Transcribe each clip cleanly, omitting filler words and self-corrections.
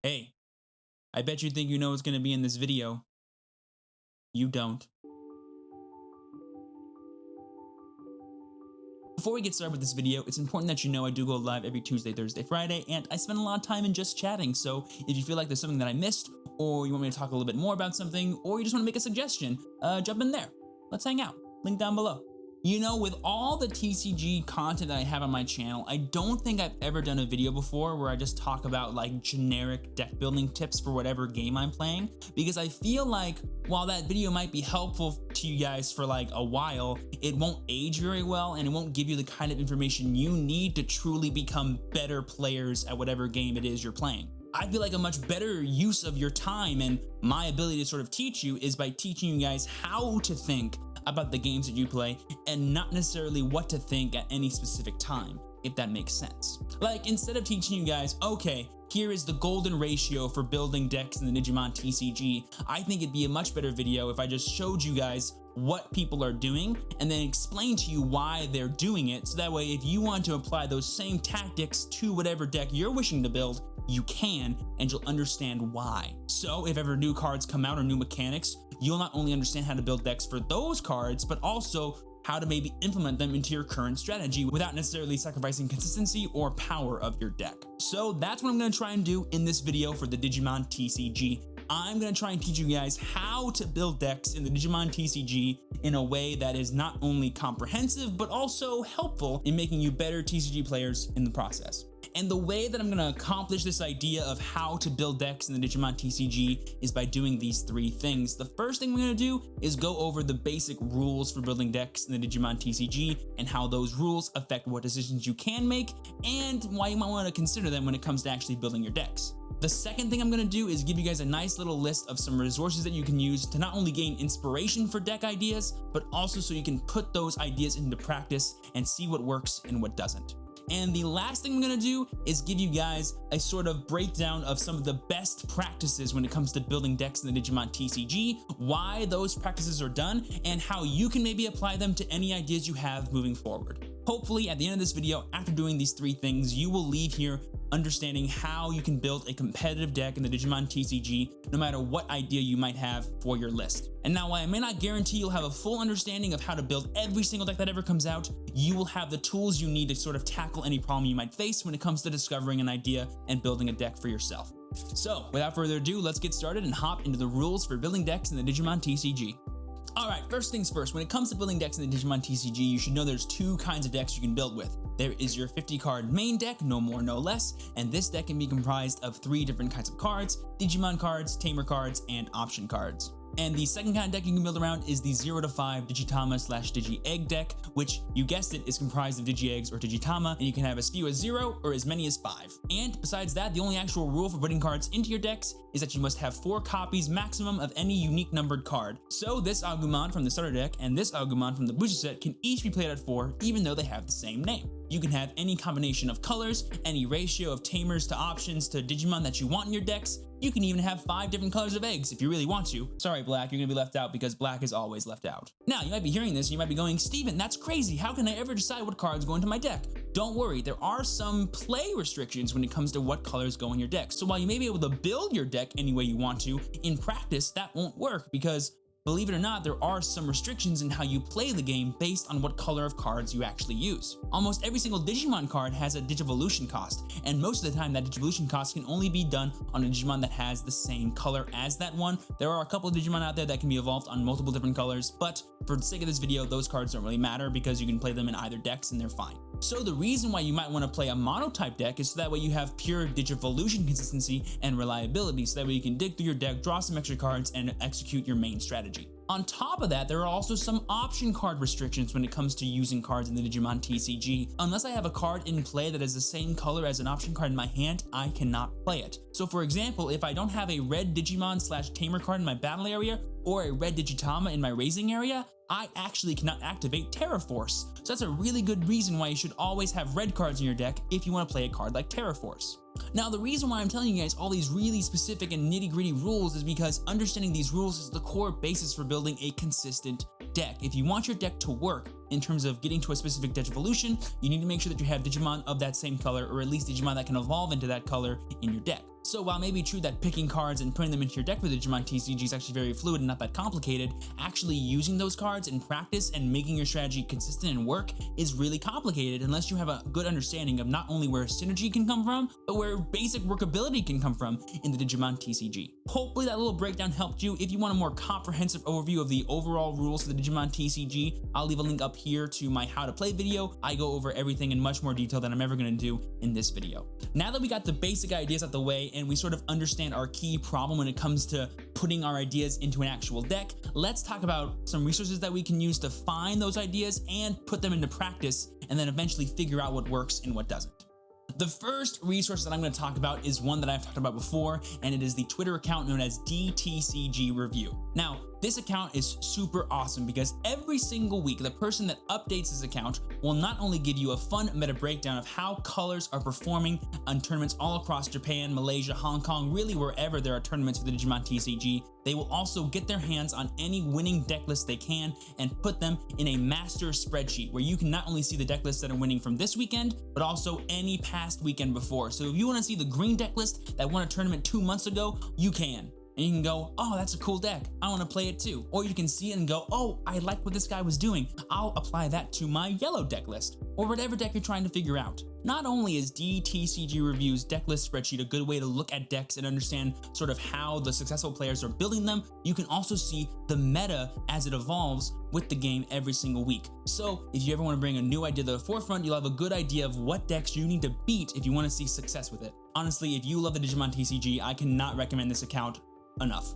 Hey, I bet you think you know what's going to be in this video. You don't. Before we get started with this video, it's important that you know I do go live every Tuesday, Thursday, Friday, and I spend a lot of time in just chatting, so if you feel like there's something that I missed, or you want me to talk a little bit more about something, or you just want to make a suggestion, jump in there. Let's hang out. Link down below. You know, with all the TCG content that I have on my channel, I don't think I've ever done a video before where I just talk about like generic deck building tips for whatever game I'm playing, because I feel like while that video might be helpful to you guys for like a while, it won't age very well and it won't give you the kind of information you need to truly become better players at whatever game it is you're playing. I feel like a much better use of your time and my ability to sort of teach you is by teaching you guys how to think about the games that you play and not necessarily what to think at any specific time, if that makes sense. Like, instead of teaching you guys, okay, here is the golden ratio for building decks in the Digimon TCG, I think it'd be a much better video if I just showed you guys what people are doing and then explain to you why they're doing it, so that way if you want to apply those same tactics to whatever deck you're wishing to build, you can, and you'll understand why. So if ever new cards come out or new mechanics, you'll not only understand how to build decks for those cards, but also how to maybe implement them into your current strategy without necessarily sacrificing consistency or power of your deck. So that's what I'm gonna try and do in this video for the Digimon TCG. I'm gonna try and teach you guys how to build decks in the Digimon TCG in a way that is not only comprehensive, but also helpful in making you better TCG players in the process. And the way that I'm gonna accomplish this idea of how to build decks in the Digimon TCG is by doing these three things. The first thing we're gonna do is go over the basic rules for building decks in the Digimon TCG and how those rules affect what decisions you can make and why you might wanna consider them when it comes to actually building your decks. The second thing I'm gonna do is give you guys a nice little list of some resources that you can use to not only gain inspiration for deck ideas, but also so you can put those ideas into practice and see what works and what doesn't. And the last thing I'm gonna do is give you guys a sort of breakdown of some of the best practices when it comes to building decks in the Digimon TCG, why those practices are done, and how you can maybe apply them to any ideas you have moving forward. Hopefully, at the end of this video, after doing these three things, you will leave here understanding how you can build a competitive deck in the Digimon TCG, no matter what idea you might have for your list. And now, while I may not guarantee you'll have a full understanding of how to build every single deck that ever comes out, you will have the tools you need to sort of tackle any problem you might face when it comes to discovering an idea and building a deck for yourself. So, without further ado, let's get started and hop into the rules for building decks in the Digimon TCG. Alright, first things first, when it comes to building decks in the Digimon TCG, you should know there's two kinds of decks you can build with. There is your 50 card main deck, no more, no less, and this deck can be comprised of three different kinds of cards: Digimon cards, Tamer cards, and option cards. And the second kind of deck you can build around is the 0 to 5 Digitama/Digi-Egg deck, which, you guessed it, is comprised of Digi-Eggs or Digitama, and you can have as few as 0 or as many as 5. And besides that, the only actual rule for putting cards into your decks is that you must have 4 copies maximum of any unique numbered card. So this Agumon from the starter deck and this Agumon from the booster set can each be played at 4, even though they have the same name. You can have any combination of colors, any ratio of Tamers to options to Digimon that you want in your decks. You can even have 5 different colors of eggs if you really want to. Sorry, Black, you're gonna be left out because Black is always left out. Now, you might be hearing this and you might be going, Steven, that's crazy. How can I ever decide what cards go into my deck? Don't worry, there are some play restrictions when it comes to what colors go in your deck. So while you may be able to build your deck any way you want to, in practice, that won't work because, believe it or not, there are some restrictions in how you play the game based on what color of cards you actually use. Almost every single Digimon card has a Digivolution cost, and most of the time that Digivolution cost can only be done on a Digimon that has the same color as that one. There are a couple of Digimon out there that can be evolved on multiple different colors, but for the sake of this video, those cards don't really matter because you can play them in either decks and they're fine. So the reason why you might want to play a mono-type deck is so that way you have pure Digivolution consistency and reliability, so that way you can dig through your deck, draw some extra cards, and execute your main strategy. On top of that, there are also some option card restrictions when it comes to using cards in the Digimon TCG. Unless I have a card in play that is the same color as an option card in my hand, I cannot play it. So for example, if I don't have a red Digimon/Tamer card in my battle area, or a red Digitama in my raising area, I actually cannot activate Terraforce. So that's a really good reason why you should always have red cards in your deck if you want to play a card like Terraforce. Now, the reason why I'm telling you guys all these really specific and nitty-gritty rules is because understanding these rules is the core basis for building a consistent deck. If you want your deck to work in terms of getting to a specific Digivolution, you need to make sure that you have Digimon of that same color, or at least Digimon that can evolve into that color in your deck. So while it may be true that picking cards and putting them into your deck for the Digimon TCG is actually very fluid and not that complicated, actually using those cards in practice and making your strategy consistent and work is really complicated unless you have a good understanding of not only where synergy can come from, but where basic workability can come from in the Digimon TCG. Hopefully that little breakdown helped you. If you want a more comprehensive overview of the overall rules for the Digimon TCG, I'll leave a link up here to my how to play video. I go over everything in much more detail than I'm ever going to do in this video. Now that we got the basic ideas out the way and we sort of understand our key problem when it comes to putting our ideas into an actual deck, let's talk about some resources that we can use to find those ideas and put them into practice, and then eventually figure out what works and what doesn't. The first resource that I'm going to talk about is one that I've talked about before, and it is the Twitter account known as DTCG Review. Now, this account is super awesome because every single week, the person that updates this account will not only give you a fun meta breakdown of how colors are performing on tournaments all across Japan, Malaysia, Hong Kong, really wherever there are tournaments for the Digimon TCG, they will also get their hands on any winning deck list they can and put them in a master spreadsheet where you can not only see the deck lists that are winning from this weekend, but also any past weekend before. So if you want to see the green deck list that won a tournament 2 months ago, you can. And you can go, oh, that's a cool deck, I want to play it too. Or you can see it and go, oh, I like what this guy was doing, I'll apply that to my yellow deck list, or whatever deck you're trying to figure out. Not only is DTCG Review's deck list spreadsheet a good way to look at decks and understand sort of how the successful players are building them, you can also see the meta as it evolves with the game every single week. So if you ever want to bring a new idea to the forefront, you'll have a good idea of what decks you need to beat if you want to see success with it. Honestly, if you love the Digimon TCG, I cannot recommend this account enough.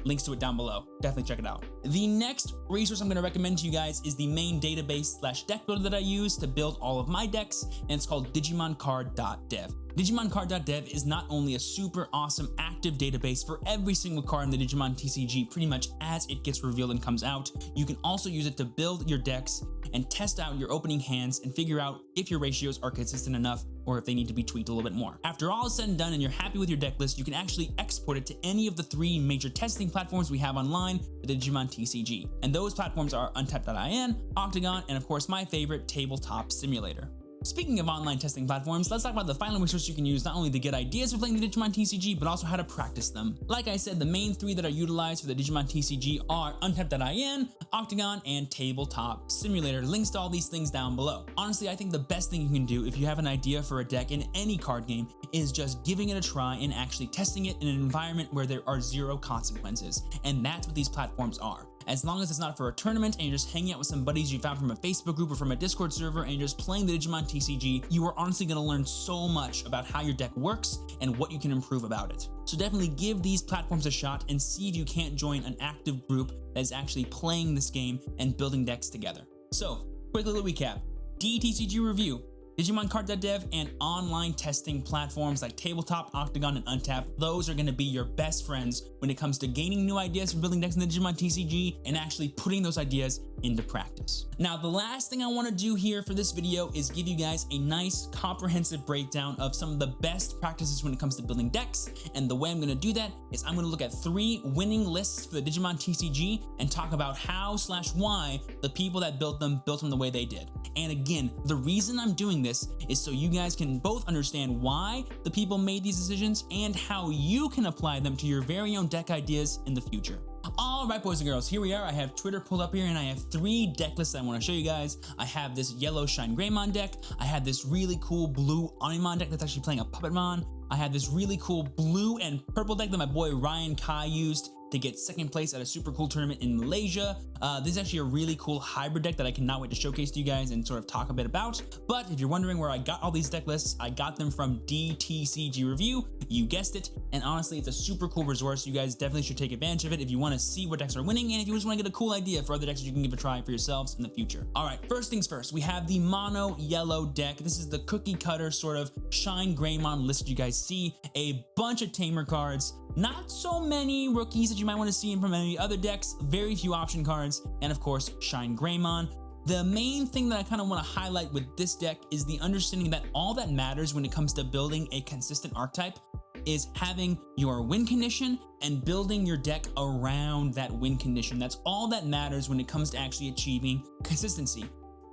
Links to it down below. Definitely check it out. The next resource I'm going to recommend to you guys is the main database/deck builder that I use to build all of my decks, and it's called DigimonCard.dev. DigimonCard.dev is not only a super awesome active database for every single card in the Digimon TCG pretty much as it gets revealed and comes out, you can also use it to build your decks and test out your opening hands and figure out if your ratios are consistent enough or if they need to be tweaked a little bit more. After all is said and done and you're happy with your deck list, you can actually export it to any of the 3 major testing platforms we have online for the Digimon TCG. And those platforms are Untitled.in, Octagon, and of course my favorite, Tabletop Simulator. Speaking of online testing platforms, let's talk about the final resource you can use not only to get ideas for playing the Digimon TCG, but also how to practice them. Like I said, the main 3 that are utilized for the Digimon TCG are Untapped.in, Octagon, and Tabletop Simulator. Links to all these things down below. Honestly, I think the best thing you can do if you have an idea for a deck in any card game is just giving it a try and actually testing it in an environment where there are 0 consequences. And that's what these platforms are. As long as it's not for a tournament and you're just hanging out with some buddies you found from a Facebook group or from a Discord server and you're just playing the Digimon TCG, you are honestly going to learn so much about how your deck works and what you can improve about it. So definitely give these platforms a shot and see if you can't join an active group that is actually playing this game and building decks together. So, quick little recap. DTCG Review, DigimonCard.dev, and online testing platforms like Tabletop, Octagon, and Untapped. Those are going to be your best friends when it comes to gaining new ideas for building decks in the Digimon TCG and actually putting those ideas into practice. Now, the last thing I want to do here for this video is give you guys a nice comprehensive breakdown of some of the best practices when it comes to building decks. And the way I'm going to do that is I'm going to look at 3 winning lists for the Digimon TCG and talk about how/why the people that built them the way they did. And again, the reason I'm doing this is so you guys can both understand why the people made these decisions and how you can apply them to your very own deck ideas in the future. All right, boys and girls, here we are. I have Twitter pulled up here and I have 3 deck lists I want to show you guys. I have this yellow Shine Greymon deck. I have this really cool blue Onimon deck that's actually playing a Puppetmon. I have this really cool blue and purple deck that my boy Ryan Kai used to get 2nd place at a super cool tournament in Malaysia. This is actually a really cool hybrid deck that I cannot wait to showcase to you guys and sort of talk a bit about. But if you're wondering where I got all these deck lists, I got them from DTCG Review. You guessed it. And honestly, it's a super cool resource. You guys definitely should take advantage of it if you want to see what decks are winning and if you just want to get a cool idea for other decks that you can give a try for yourselves in the future. All right, first things first, we have the mono yellow deck. This is the cookie cutter sort of Shine Greymon list you guys see. A bunch of tamer cards, not so many rookies that you might want to see from any other decks, very few option cards, and of course, Shine Greymon. The main thing that I kind of want to highlight with this deck is the understanding that all that matters when it comes to building a consistent archetype is having your win condition and building your deck around that win condition. That's all that matters when it comes to actually achieving consistency.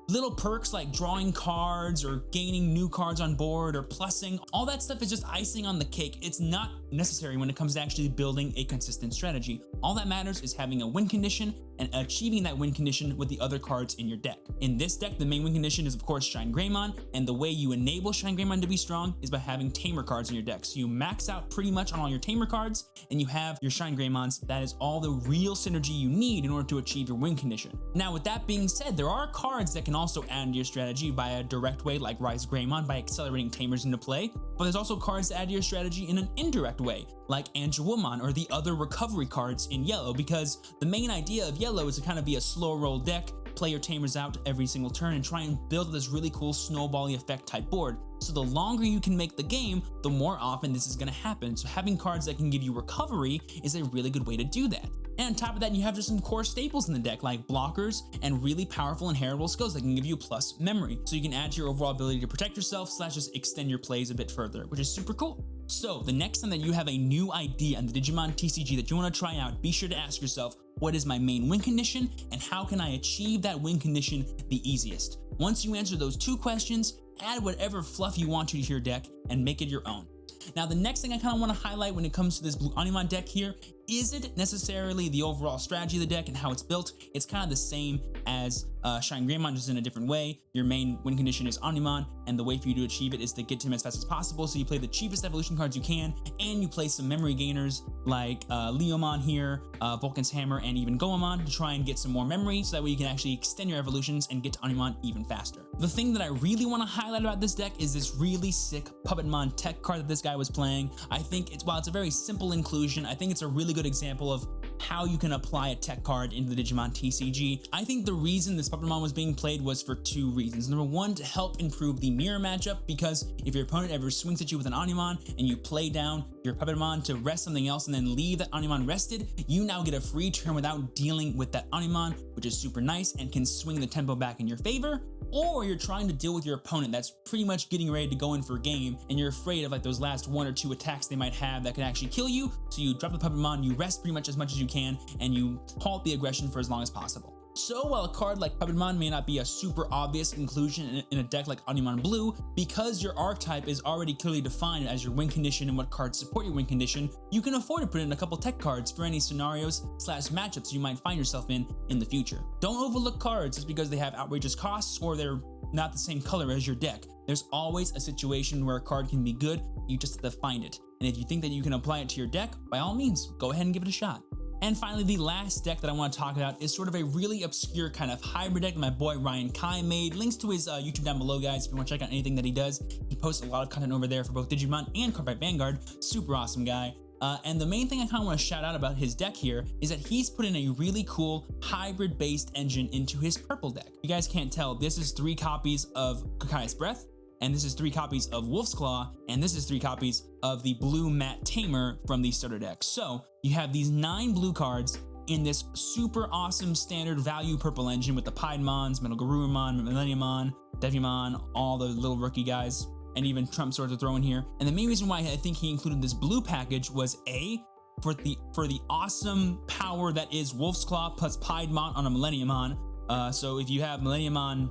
little perks like drawing cards or gaining new cards on board or plussing, all that stuff is just icing on the cake. It's not necessary when it comes to actually building a consistent strategy. All that matters is having a win condition and achieving that win condition with the other cards in your deck. In this deck, the main win condition is of course Shine Greymon, and the way you enable Shine Greymon to be strong is by having Tamer cards in your deck. So you max out pretty much on all your Tamer cards, and you have your Shine Greymons. That is all the real synergy you need in order to achieve your win condition. Now with that being said, there are cards that can also add to your strategy by a direct way like Rise Greymon by accelerating Tamers into play, but there's also cards that add to your strategy in an indirect way like Angewomon or the other recovery cards in yellow, because the main idea of yellow is to kind of be a slow roll deck, play your Tamers out every single turn and try and build this really cool snowbally effect type board. So the longer you can make the game, the more often this is going to happen. So having cards that can give you recovery is a really good way to do that. And on top of that, you have just some core staples in the deck like blockers and really powerful inheritable skills that can give you plus memory. So you can add to your overall ability to protect yourself / just extend your plays a bit further, which is super cool. So the next time that you have a new idea on the Digimon TCG that you want to try out, be sure to ask yourself, what is my main win condition and how can I achieve that win condition the easiest? Once you answer those two questions, add whatever fluff you want to your deck and make it your own. Now, the next thing I kind of want to highlight when it comes to this Blue Onimon deck here isn't necessarily the overall strategy of the deck and how it's built. It's kind of the same as Shine Greymon, just in a different way. Your main win condition is Onimon, and the way for you to achieve it is to get to him as fast as possible. So you play the cheapest evolution cards you can, and you play some memory gainers like Leomon here, Vulcan's Hammer, and even Goemon to try and get some more memory so that way you can actually extend your evolutions and get to Onimon even faster. The thing that I really want to highlight about this deck is this really sick Puppetmon tech card that this guy was playing. I think while it's a very simple inclusion, I think it's a really good example of how you can apply a tech card into the Digimon TCG. I think the reason this Puppetmon was being played was for two reasons. Number one, to help improve the mirror matchup, because if your opponent ever swings at you with an Onimon and you play down your Puppetmon to rest something else and then leave that Onimon rested, you now get a free turn without dealing with that Onimon, which is super nice and can swing the tempo back in your favor. Or you're trying to deal with your opponent that's pretty much getting ready to go in for a game, and you're afraid of like those last one or two attacks they might have that can actually kill you. So you drop the Puppetmon, you rest pretty much as you can, and you halt the aggression for as long as possible. So while a card like Puppetmon may not be a super obvious inclusion in a deck like Onimon Blue, because your archetype is already clearly defined as your win condition and what cards support your win condition, you can afford to put in a couple tech cards for any scenarios / matchups you might find yourself in the future. Don't overlook cards just because they have outrageous costs or they're not the same color as your deck. There's always a situation where a card can be good, you just have to find it. And if you think that you can apply it to your deck, by all means, go ahead and give it a shot. And finally, the last deck that I want to talk about is sort of a really obscure kind of hybrid deck that my boy Ryan Kai made. Links to his YouTube down below, guys, if you want to check out anything that he does. He posts a lot of content over there for both Digimon and Cardfight Vanguard. Super awesome guy. And the main thing I kind of want to shout out about his deck here is that he's put in a really cool hybrid-based engine into his purple deck. You guys can't tell, this is 3 copies of Kakai's Breath, and this is 3 copies of Wolf's Claw, and this is 3 copies of the blue matte Tamer from the starter deck. So you have these 9 blue cards in this super awesome standard value purple engine with the Piedmons, Metal Garurumon, Millenniumon, Devimon, all the little rookie guys, and even Trump Swords are thrown here. And the main reason why I think he included this blue package was A, for the awesome power that is Wolf's Claw plus Piedmon on a Millenniumon. So if you have Millenniumon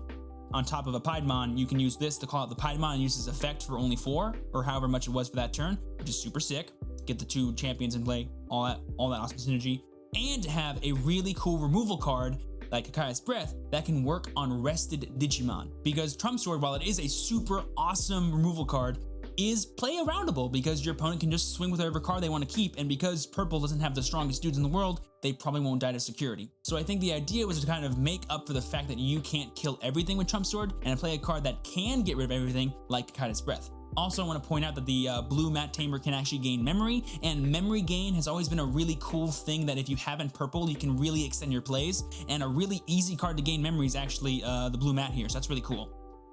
on top of a Piedmon, you can use this to call out the Piedmon and use this effect for only 4, or however much it was for that turn, which is super sick. Get the 2 champions in play, all that awesome synergy. And to have a really cool removal card like Kakai's Breath that can work on rested Digimon. Because Trump Sword, while it is a super awesome removal card, is play aroundable because your opponent can just swing with whatever card they want to keep, and because purple doesn't have the strongest dudes in the world, they probably won't die to security. So I think the idea was to kind of make up for the fact that you can't kill everything with Trump Sword and play a card that can get rid of everything like Kakai's Breath. Also, I want to point out that the blue matte Tamer can actually gain memory, and memory gain has always been a really cool thing that if you have in purple, you can really extend your plays, and a really easy card to gain memory is actually the blue matte here, so that's really cool.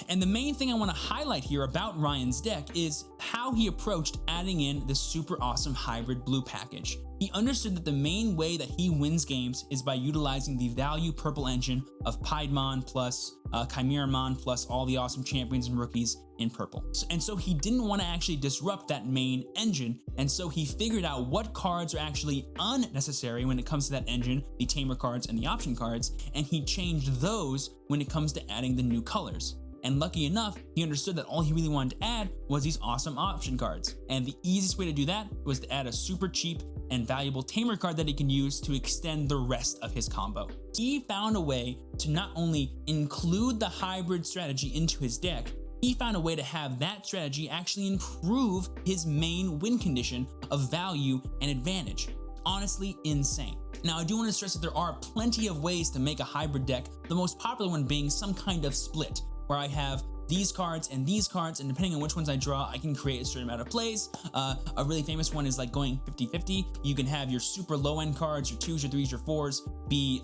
And the main thing I want to highlight here about Ryan's deck is how he approached adding in the super awesome hybrid blue package. He understood that the main way that he wins games is by utilizing the value purple engine of Piedmon plus Chimeramon plus all the awesome champions and rookies in purple. And so he didn't want to actually disrupt that main engine, and so he figured out what cards are actually unnecessary when it comes to that engine, the tamer cards and the option cards, and he changed those when it comes to adding the new colors. And lucky enough, he understood that all he really wanted to add was these awesome option cards. And the easiest way to do that was to add a super cheap and valuable tamer card that he can use to extend the rest of his combo. He found a way to not only include the hybrid strategy into his deck, he found a way to have that strategy actually improve his main win condition of value and advantage. Honestly, insane. Now, I do want to stress that there are plenty of ways to make a hybrid deck, the most popular one being some kind of split, where I have these cards, and depending on which ones I draw, I can create a certain amount of plays. A really famous one is like going 50-50. You can have your super low-end cards, your 2s, your 3s, your 4s, be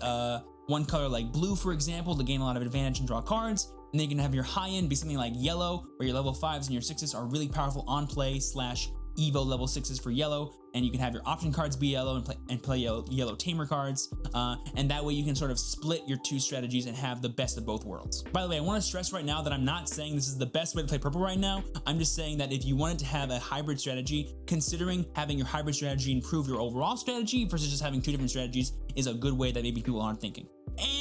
one color like blue, for example, to gain a lot of advantage and draw cards. And then you can have your high-end be something like yellow, where your level 5s and your 6s are really powerful on play / Evo level 6s for yellow, and you can have your option cards be yellow and play yellow tamer cards, and that way you can sort of split your two strategies and have the best of both worlds. By the way, I want to stress right now that I'm not saying this is the best way to play purple right now. I'm just saying that if you wanted to have a hybrid strategy, considering having your hybrid strategy improve your overall strategy versus just having two different strategies is a good way that maybe people aren't thinking.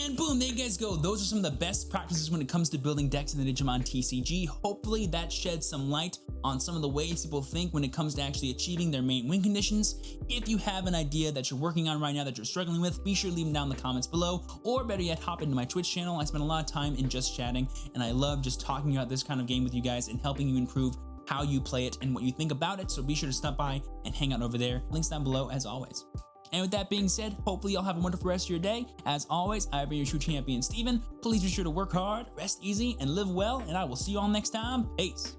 And boom, there you guys go. Those are some of the best practices when it comes to building decks in the Digimon TCG. Hopefully that sheds some light on some of the ways people think when it comes to actually achieving their main win conditions. If you have an idea that you're working on right now that you're struggling with, be sure to leave them down in the comments below, or better yet, hop into my Twitch channel. I spend a lot of time in just chatting, and I love just talking about this kind of game with you guys and helping you improve how you play it and what you think about it. So be sure to stop by and hang out over there. Links down below as always. And with that being said, hopefully y'all have a wonderful rest of your day. As always, I've been your true champion, Steven. Please be sure to work hard, rest easy, and live well, and I will see you all next time. Peace.